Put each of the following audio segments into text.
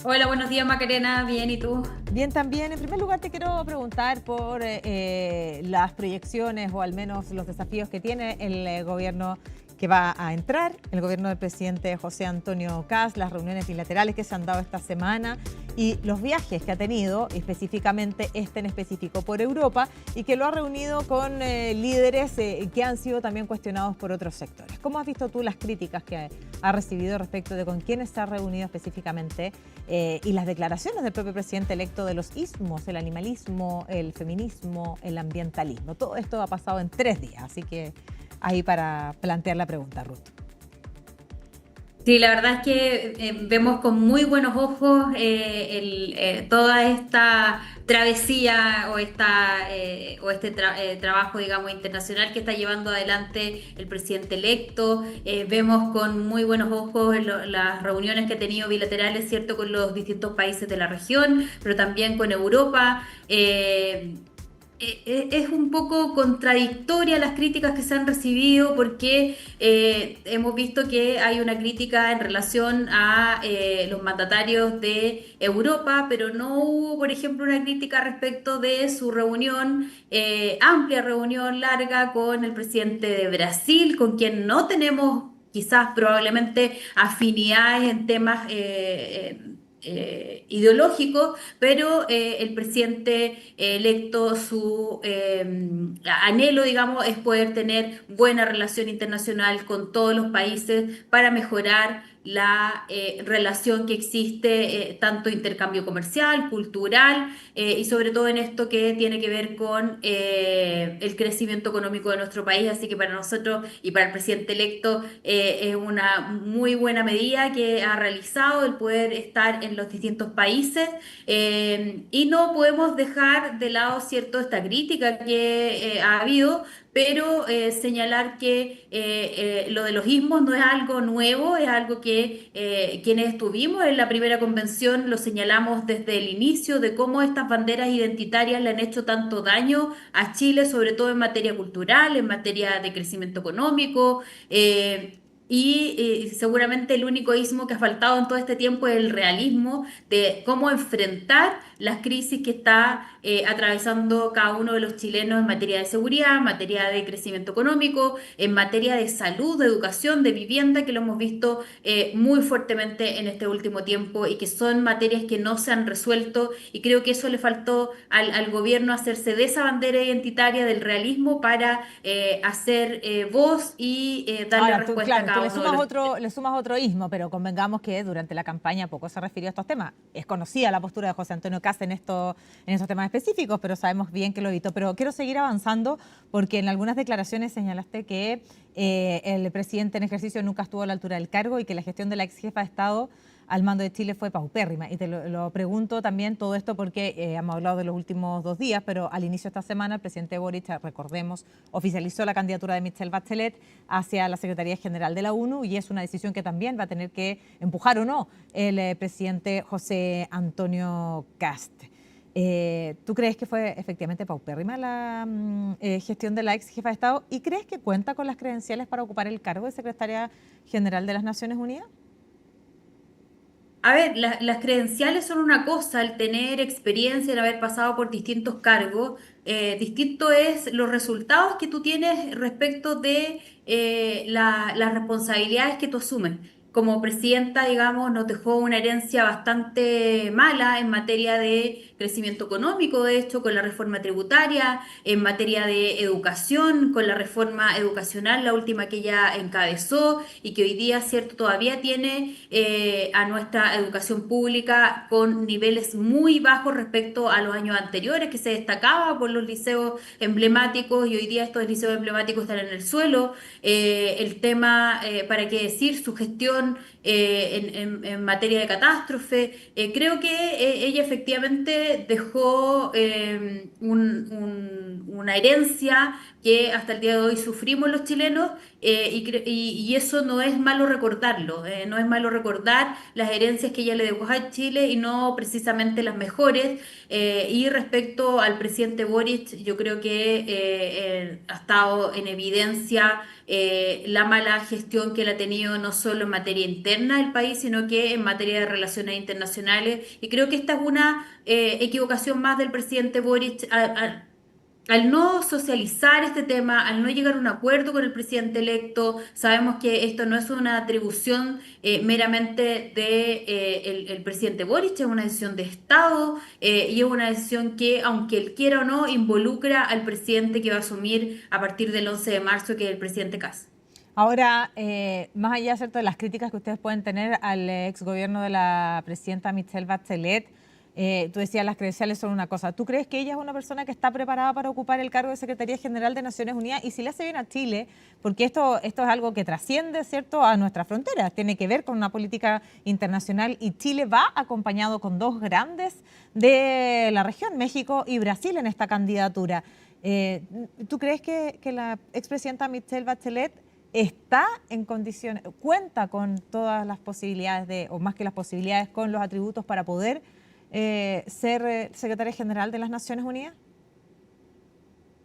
Hola, buenos días Macarena, bien, ¿y tú? Bien, también, en primer lugar te quiero preguntar por las proyecciones o al menos los desafíos que tiene el gobierno que va a entrar, el gobierno del presidente José Antonio Kast, las reuniones bilaterales que se han dado esta semana y los viajes que ha tenido, específicamente este en específico por Europa, y que lo ha reunido con líderes que han sido también cuestionados por otros sectores. ¿Cómo has visto tú las críticas que ha recibido respecto de con quiénes se ha reunido específicamente y las declaraciones del propio presidente electo de los ismos, el animalismo, el feminismo, el ambientalismo? Todo esto ha pasado en 3 días, así que ahí para plantear la pregunta, Ruth. Sí, la verdad es que vemos con muy buenos ojos toda esta travesía o este trabajo, digamos, internacional que está llevando adelante el presidente electo. Vemos con muy buenos ojos las reuniones que ha tenido bilaterales, ¿cierto?, con los distintos países de la región, pero también con Europa. Es un poco contradictoria las críticas que se han recibido porque hemos visto que hay una crítica en relación a los mandatarios de Europa, pero no hubo, por ejemplo, una crítica respecto de su reunión, amplia reunión larga con el presidente de Brasil, con quien no tenemos quizás probablemente afinidades en temas ideológicos, pero el presidente electo, su anhelo, digamos, es poder tener buena relación internacional con todos los países para mejorar la relación que existe, tanto intercambio comercial, cultural, y sobre todo en esto que tiene que ver con el crecimiento económico de nuestro país. Así que para nosotros y para el presidente electo es una muy buena medida que ha realizado el poder estar en los distintos países, y no podemos dejar de lado, ¿cierto?, esta crítica que ha habido, pero señalar que lo de los ismos no es algo nuevo, es algo que quienes estuvimos en la primera convención lo señalamos desde el inicio de cómo estas banderas identitarias le han hecho tanto daño a Chile, sobre todo en materia cultural, en materia de crecimiento económico. Seguramente el único ismo que ha faltado en todo este tiempo es el realismo de cómo enfrentar las crisis que está atravesando cada uno de los chilenos en materia de seguridad, en materia de crecimiento económico, en materia de salud, de educación, de vivienda, que lo hemos visto muy fuertemente en este último tiempo y que son materias que no se han resuelto, y creo que eso le faltó al gobierno hacerse de esa bandera identitaria del realismo para hacer voz y darle Ahora, tú, respuesta a claro, tú cada uno de los... le sumas otro ismo, pero convengamos que durante la campaña poco se refirió a estos temas. Es conocida la postura de José Antonio Kast en estos temas específicos, pero sabemos bien que lo evitó. Pero quiero seguir avanzando porque en algunas declaraciones señalaste que el presidente en ejercicio nunca estuvo a la altura del cargo y que la gestión de la ex jefa de Estado al mando de Chile fue paupérrima. Y te lo pregunto también todo esto porque hemos hablado de los últimos 2 días, pero al inicio de esta semana el presidente Boric, recordemos, oficializó la candidatura de Michelle Bachelet hacia la Secretaría General de la ONU, y es una decisión que también va a tener que empujar o no el presidente José Antonio Kast. ¿Tú crees que fue efectivamente paupérrima la gestión de la ex jefa de Estado y crees que cuenta con las credenciales para ocupar el cargo de secretaria general de las Naciones Unidas? A ver, las credenciales son una cosa, el tener experiencia, el haber pasado por distintos cargos, distinto es los resultados que tú tienes respecto de las responsabilidades que tú asumes. Como presidenta, digamos, nos dejó una herencia bastante mala en materia de crecimiento económico, de hecho, con la reforma tributaria, en materia de educación, con la reforma educacional, la última que ella encabezó y que hoy día, cierto, todavía tiene a nuestra educación pública con niveles muy bajos respecto a los años anteriores, que se destacaba por los liceos emblemáticos, y hoy día estos liceos emblemáticos están en el suelo. El tema, para qué decir, su gestión en materia de catástrofe. Creo que ella efectivamente dejó una herencia que hasta el día de hoy sufrimos los chilenos, y eso no es malo recordarlo, no es malo recordar las herencias que ella le dejó a Chile y no precisamente las mejores. Y respecto al presidente Boric, yo creo que ha estado en evidencia la mala gestión que él ha tenido no solo en materia interna, interna del país, sino que en materia de relaciones internacionales. Y creo que esta es una equivocación más del presidente Boric al no socializar este tema, al no llegar a un acuerdo con el presidente electo. Sabemos que esto no es una atribución meramente de el presidente Boric, es una decisión de Estado y es una decisión que, aunque él quiera o no, involucra al presidente que va a asumir a partir del 11 de marzo, que es el presidente Kast. Ahora, más allá, ¿cierto?, de las críticas que ustedes pueden tener al ex gobierno de la presidenta Michelle Bachelet, tú decías las credenciales son una cosa. ¿Tú crees que ella es una persona que está preparada para ocupar el cargo de Secretaría General de Naciones Unidas? Y si le hace bien a Chile, porque esto es algo que trasciende, ¿cierto?, a nuestras fronteras, tiene que ver con una política internacional y Chile va acompañado con dos grandes de la región, México y Brasil, en esta candidatura. ¿Tú crees que la expresidenta Michelle Bachelet está en condiciones, cuenta con todas las posibilidades o más que las posibilidades, con los atributos para poder ser secretaria general de las Naciones Unidas?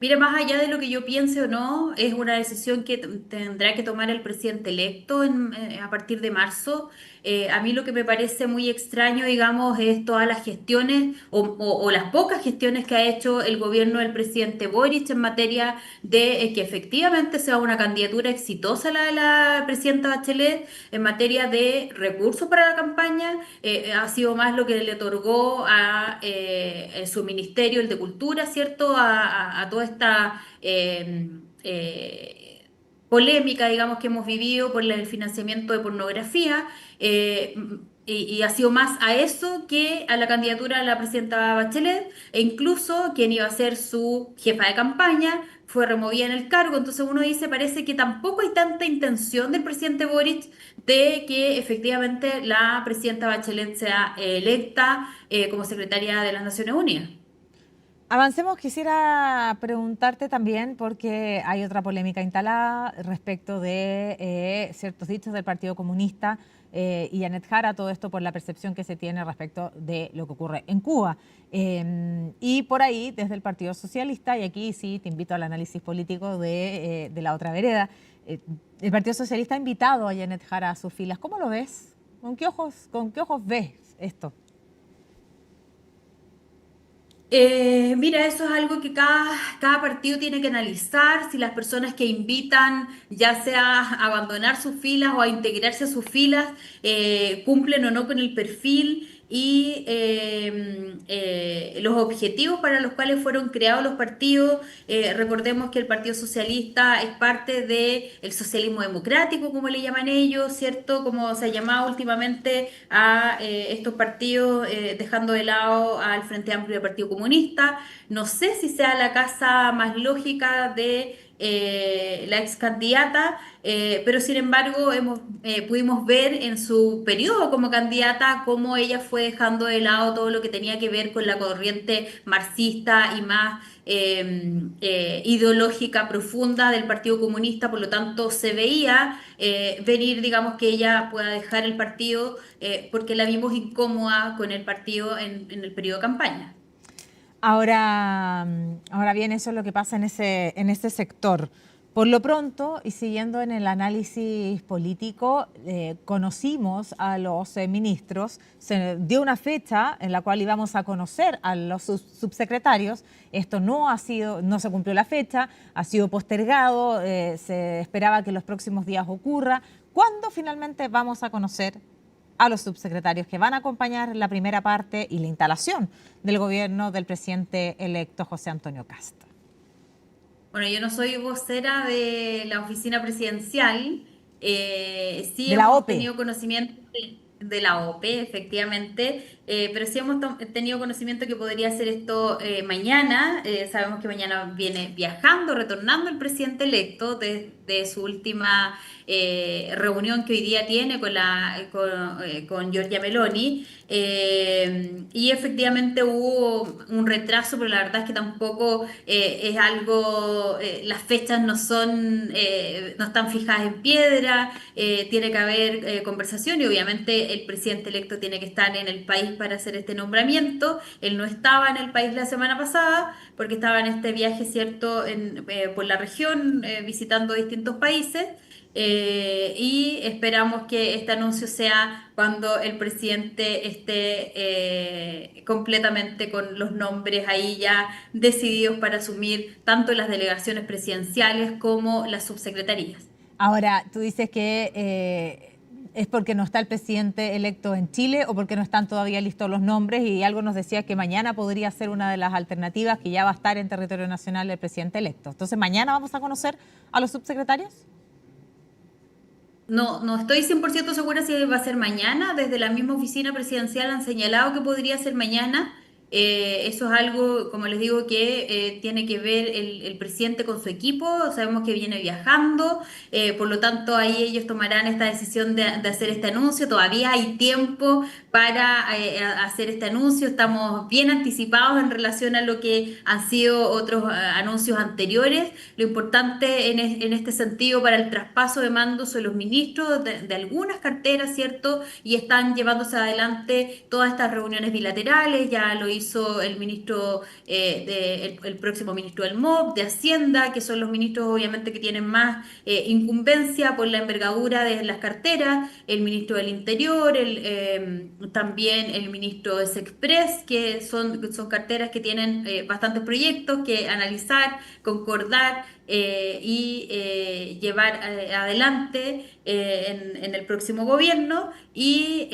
Mire, más allá de lo que yo piense o no, es una decisión que tendrá que tomar el presidente electo a partir de marzo. A mí lo que me parece muy extraño, digamos, es todas las gestiones o las pocas gestiones que ha hecho el gobierno del presidente Boric en materia de que efectivamente sea una candidatura exitosa la de la presidenta Bachelet, en materia de recursos para la campaña. Ha sido más lo que le otorgó a su ministerio, el de Cultura, ¿cierto? A toda esta polémica, digamos, que hemos vivido por el financiamiento de pornografía. eh, y ha sido más a eso que a la candidatura de la presidenta Bachelet, e incluso quien iba a ser su jefa de campaña fue removida en el cargo. Entonces uno dice, parece que tampoco hay tanta intención del presidente Boric de que efectivamente la presidenta Bachelet sea electa como secretaria de las Naciones Unidas. Avancemos, quisiera preguntarte también, porque hay otra polémica instalada respecto de ciertos dichos del Partido Comunista y Janet Jara, todo esto por la percepción que se tiene respecto de lo que ocurre en Cuba. Y por ahí, desde el Partido Socialista, y aquí sí te invito al análisis político de la otra vereda, el Partido Socialista ha invitado a Janet Jara a sus filas. ¿Cómo lo ves? Con qué ojos ves esto? Mira, eso es algo que cada partido tiene que analizar, si las personas que invitan, ya sea a abandonar sus filas o a integrarse a sus filas, cumplen o no con el perfil y los objetivos para los cuales fueron creados los partidos. Recordemos que el Partido Socialista es parte del socialismo democrático, como le llaman ellos, ¿cierto? Como se ha llamado últimamente a estos partidos, dejando de lado al Frente Amplio y al Partido Comunista. No sé si sea la casa más lógica de la ex candidata, pero sin embargo pudimos ver en su periodo como candidata cómo ella fue dejando de lado todo lo que tenía que ver con la corriente marxista y más ideológica profunda del Partido Comunista. Por lo tanto se veía venir, digamos, que ella pueda dejar el partido porque la vimos incómoda con el partido en el periodo de campaña. Ahora bien, eso es lo que pasa en ese sector. Por lo pronto, y siguiendo en el análisis político, conocimos a los ministros, se dio una fecha en la cual íbamos a conocer a los subsecretarios. Esto no se cumplió la fecha, ha sido postergado, se esperaba que en los próximos días ocurra. ¿Cuándo finalmente vamos a conocer a los subsecretarios que van a acompañar la primera parte y la instalación del gobierno del presidente electo José Antonio Kast? Bueno, yo no soy vocera de la oficina presidencial, sí De la hemos OPE. tenido conocimiento de la OPE, efectivamente, pero sí hemos tenido conocimiento que podría ser esto mañana. Sabemos que mañana viene viajando, retornando el presidente electo de su última reunión que hoy día tiene con Giorgia Meloni. Y efectivamente hubo un retraso, pero la verdad es que tampoco es algo, las fechas no están fijadas en piedra. Tiene que haber conversación y obviamente el presidente electo tiene que estar en el país para hacer este nombramiento. Él no estaba en el país la semana pasada porque estaba en este viaje, ¿cierto?, por la región, visitando distintos países. y esperamos que este anuncio sea cuando el presidente esté completamente con los nombres ahí ya decididos para asumir tanto las delegaciones presidenciales como las subsecretarías. Ahora, tú dices que es porque no está el presidente electo en Chile o porque no están todavía listos los nombres, y algo nos decía que mañana podría ser una de las alternativas, que ya va a estar en territorio nacional el presidente electo. Entonces, ¿mañana vamos a conocer a los subsecretarios? No, no estoy 100% segura si va a ser mañana. Desde la misma oficina presidencial han señalado que podría ser mañana. Eso es algo, como les digo, que tiene que ver el presidente con su equipo. Sabemos que viene viajando, por lo tanto ahí ellos tomarán esta decisión de hacer este anuncio. Todavía hay tiempo para hacer este anuncio. Estamos bien anticipados en relación a lo que han sido otros anuncios anteriores. Lo importante en este sentido para el traspaso de mandos son los ministros de algunas carteras, ¿cierto? Y están llevándose adelante todas estas reuniones bilaterales. Ya lo hizo el ministro, el próximo ministro del MOP, de Hacienda, que son los ministros obviamente que tienen más incumbencia por la envergadura de las carteras, el ministro del Interior, también el ministro de Sexpress, que son carteras que tienen bastantes proyectos que analizar, concordar y llevar adelante en el próximo gobierno. Y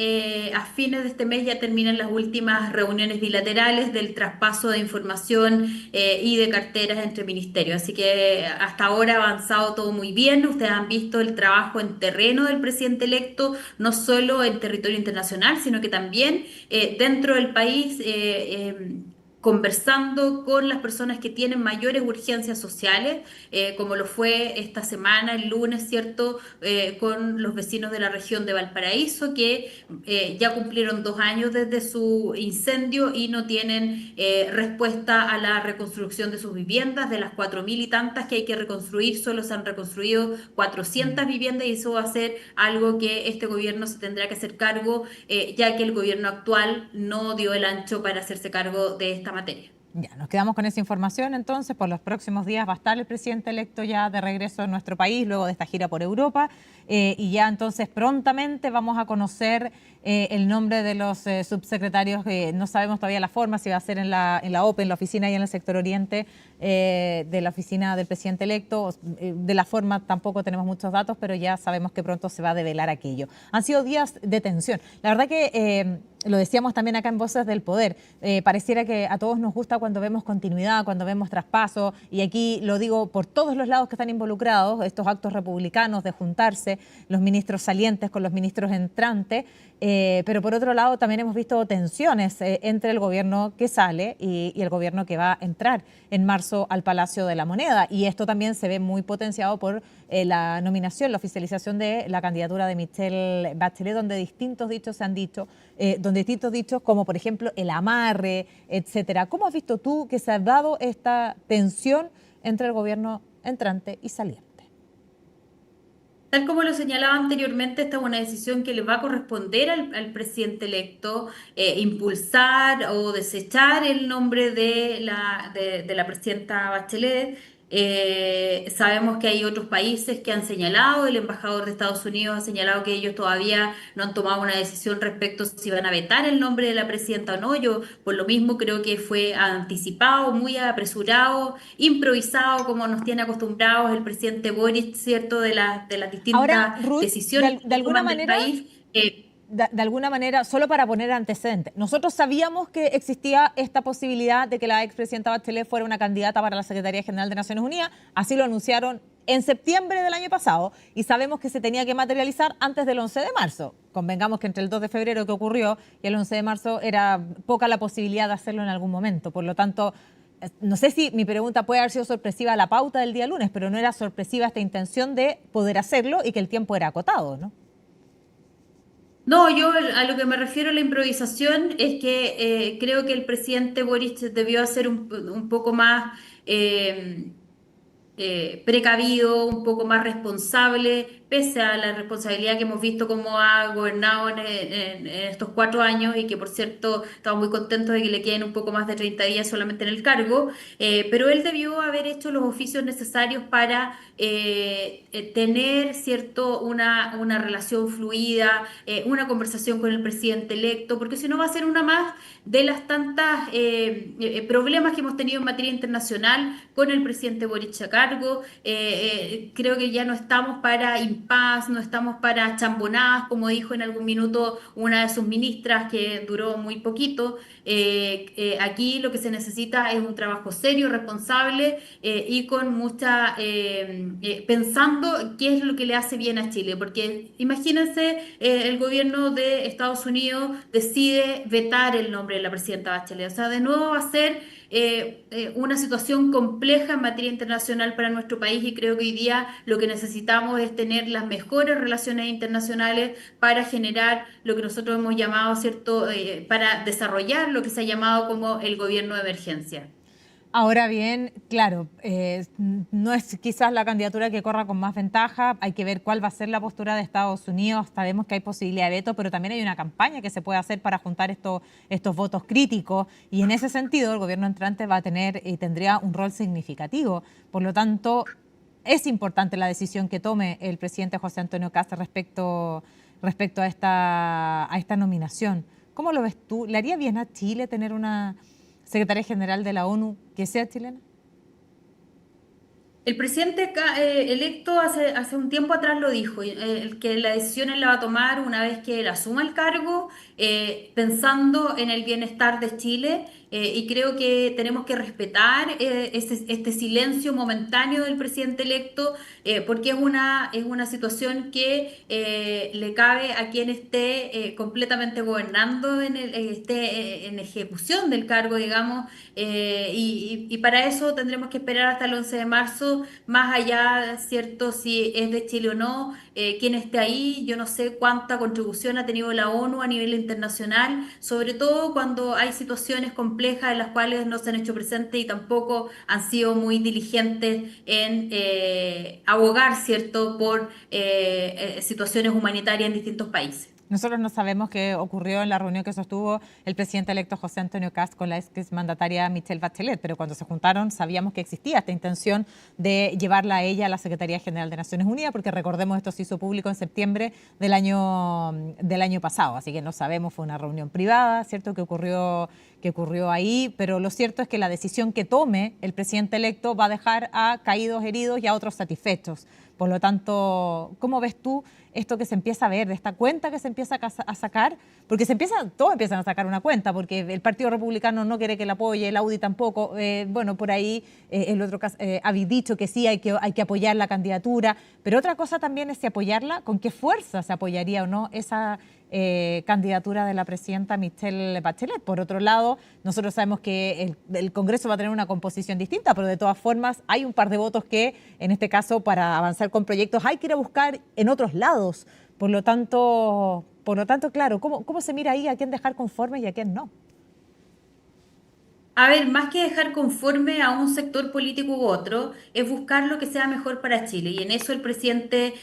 a fines de este mes ya terminan las últimas reuniones bilaterales del traspaso de información y de carteras entre ministerios. Así que hasta ahora ha avanzado todo muy bien. Ustedes han visto el trabajo en terreno del presidente electo, no solo en territorio internacional, sino que también dentro del país. Conversando con las personas que tienen mayores urgencias sociales, como lo fue esta semana, el lunes, ¿cierto? Con los vecinos de la región de Valparaíso, que ya cumplieron 2 años desde su incendio y no tienen respuesta a la reconstrucción de sus viviendas. De las 4.000 y tantas que hay que reconstruir, solo se han reconstruido 400 viviendas, y eso va a ser algo que este gobierno se tendrá que hacer cargo, ya que el gobierno actual no dio el ancho para hacerse cargo de esta materia. Ya, nos quedamos con esa información. Entonces, por los próximos días va a estar el presidente electo ya de regreso en nuestro país, luego de esta gira por Europa, y ya entonces prontamente vamos a conocer el nombre de los subsecretarios. No sabemos todavía la forma, si va a ser en la OPE, en la oficina y en el sector oriente de la oficina del presidente electo. De la forma tampoco tenemos muchos datos, pero ya sabemos que pronto se va a develar aquello. Han sido días de tensión. La verdad que lo decíamos también acá en Voces del Poder, pareciera que a todos nos gusta cuando vemos continuidad, cuando vemos traspaso, y aquí lo digo por todos los lados que están involucrados, estos actos republicanos de juntarse, los ministros salientes con los ministros entrantes, pero por otro lado también hemos visto tensiones entre el gobierno que sale y el gobierno que va a entrar en marzo al Palacio de la Moneda, y esto también se ve muy potenciado por la nominación, la oficialización de la candidatura de Michelle Bachelet, donde distintos dichos se han dicho, donde distintos dichos como por ejemplo el amarre, etcétera. ¿Cómo has visto tú que se ha dado esta tensión entre el gobierno entrante y saliente? Tal como lo señalaba anteriormente, esta es una decisión que le va a corresponder al presidente electo, impulsar o desechar el nombre de la presidenta Bachelet. Sabemos que hay otros países que han señalado, el embajador de Estados Unidos ha señalado que ellos todavía no han tomado una decisión respecto a si van a vetar el nombre de la presidenta o no. Yo, por lo mismo, creo que fue anticipado, muy apresurado, improvisado, como nos tiene acostumbrados el presidente Boric, ¿cierto? De las Ahora, distintas Ruth, decisiones de que alguna toman del manera, país. de alguna manera, solo para poner antecedentes, nosotros sabíamos que existía esta posibilidad de que la expresidenta Bachelet fuera una candidata para la Secretaría General de Naciones Unidas, así lo anunciaron en septiembre del año pasado, y sabemos que se tenía que materializar antes del 11 de marzo. Convengamos que entre el 2 de febrero que ocurrió y el 11 de marzo era poca la posibilidad de hacerlo en algún momento. Por lo tanto, no sé si mi pregunta puede haber sido sorpresiva a la pauta del día lunes, pero no era sorpresiva esta intención de poder hacerlo y que el tiempo era acotado, ¿no? No, yo a lo que me refiero a la improvisación es que creo que el presidente Boric debió hacer un poco más precavido, un poco más responsable, pese a la responsabilidad que hemos visto cómo ha gobernado en estos 4 años y que, por cierto, estamos muy contentos de que le queden un poco más de 30 días solamente en el cargo, pero él debió haber hecho los oficios necesarios para tener, ¿cierto?, una relación fluida, una conversación con el presidente electo, porque si no va a ser una más de las tantas problemas que hemos tenido en materia internacional con el presidente Boric a cargo. Creo que ya no estamos para impas, no estamos para chambonadas, como dijo en algún minuto una de sus ministras, que duró muy poquito. Aquí lo que se necesita es un trabajo serio, responsable y con mucha, pensando qué es lo que le hace bien a Chile, porque imagínense, el gobierno de Estados Unidos decide vetar el nombre de la presidenta Bachelet. O sea, de nuevo va a ser una situación compleja en materia internacional para nuestro país y creo que hoy día lo que necesitamos es tener las mejores relaciones internacionales para generar lo que nosotros hemos llamado, ¿cierto?, para desarrollar lo que se ha llamado como el gobierno de emergencia. Ahora bien, claro, no es quizás la candidatura que corra con más ventaja, hay que ver cuál va a ser la postura de Estados Unidos, sabemos que hay posibilidad de veto, pero también hay una campaña que se puede hacer para juntar estos votos críticos y en ese sentido el gobierno entrante va a tener y tendría un rol significativo. Por lo tanto, es importante la decisión que tome el presidente José Antonio Kast respecto a esta nominación. ¿Cómo lo ves tú? ¿Le haría bien a Chile tener una secretaria general de la ONU que sea chilena? El presidente electo hace un tiempo atrás lo dijo, que la decisión él la va a tomar una vez que él asuma el cargo, pensando en el bienestar de Chile, y creo que tenemos que respetar este silencio momentáneo del presidente electo, porque es una situación que le cabe a quien esté completamente gobernando, esté en ejecución del cargo, digamos, y para eso tendremos que esperar hasta el 11 de marzo, más allá, ¿cierto?, si es de Chile o no, quién esté ahí. Yo no sé cuánta contribución ha tenido la ONU a nivel internacional, sobre todo cuando hay situaciones complejas en las cuales no se han hecho presentes y tampoco han sido muy diligentes en abogar, ¿cierto?, por situaciones humanitarias en distintos países. Nosotros no sabemos qué ocurrió en la reunión que sostuvo el presidente electo José Antonio Kast con la exmandataria Michelle Bachelet, pero cuando se juntaron sabíamos que existía esta intención de llevarla a ella a la Secretaría General de Naciones Unidas, porque recordemos esto se hizo público en septiembre del año pasado, así que no sabemos, fue una reunión privada, ¿cierto?, que ocurrió ahí, pero lo cierto es que la decisión que tome el presidente electo va a dejar a caídos heridos y a otros satisfechos. Por lo tanto, ¿cómo ves tú esto que se empieza a ver, de esta cuenta que se empieza a sacar? Porque todos empiezan a sacar una cuenta, porque el Partido Republicano no quiere que la apoye, el Audi tampoco. Bueno, por ahí el otro caso, habéis dicho que sí, hay que apoyar la candidatura, pero otra cosa también es si apoyarla, con qué fuerza se apoyaría o no esa candidatura de la presidenta Michelle Bachelet. Por otro lado, nosotros sabemos que el Congreso va a tener una composición distinta, pero de todas formas hay un par de votos que, en este caso, para avanzar con proyectos hay que ir a buscar en otros lados. Por lo tanto, claro, ¿cómo se mira ahí a quién dejar conforme y a quién no? A ver, más que dejar conforme a un sector político u otro, es buscar lo que sea mejor para Chile. Y en eso el presidente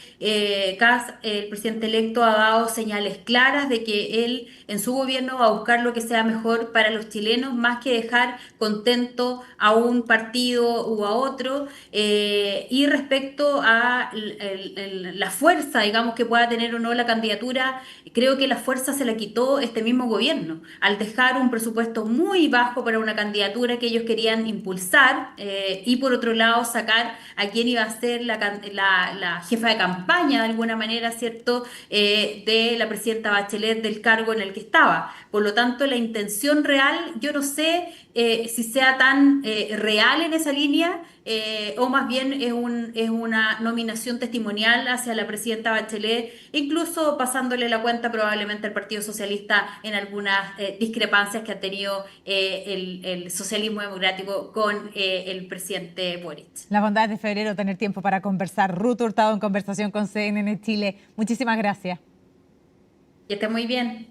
Kast, el presidente electo, ha dado señales claras de que él en su gobierno va a buscar lo que sea mejor para los chilenos, más que dejar contento a un partido u a otro. Y respecto a la fuerza, digamos, que pueda tener o no la candidatura, creo que la fuerza se la quitó este mismo gobierno al dejar un presupuesto muy bajo para una candidatura que ellos querían impulsar, y por otro lado sacar a quien iba a ser la jefa de campaña de alguna manera, ¿cierto?, de la presidenta Bachelet del cargo en el que estaba. Por lo tanto, la intención real, yo no sé si sea tan real en esa línea, o más bien es una nominación testimonial hacia la presidenta Bachelet, incluso pasándole la cuenta probablemente al Partido Socialista en algunas discrepancias que ha tenido el socialismo democrático con el presidente Boric. La bondad de febrero, tener tiempo para conversar. Ruth Hurtado en conversación con CNN Chile. Muchísimas gracias. Que esté muy bien.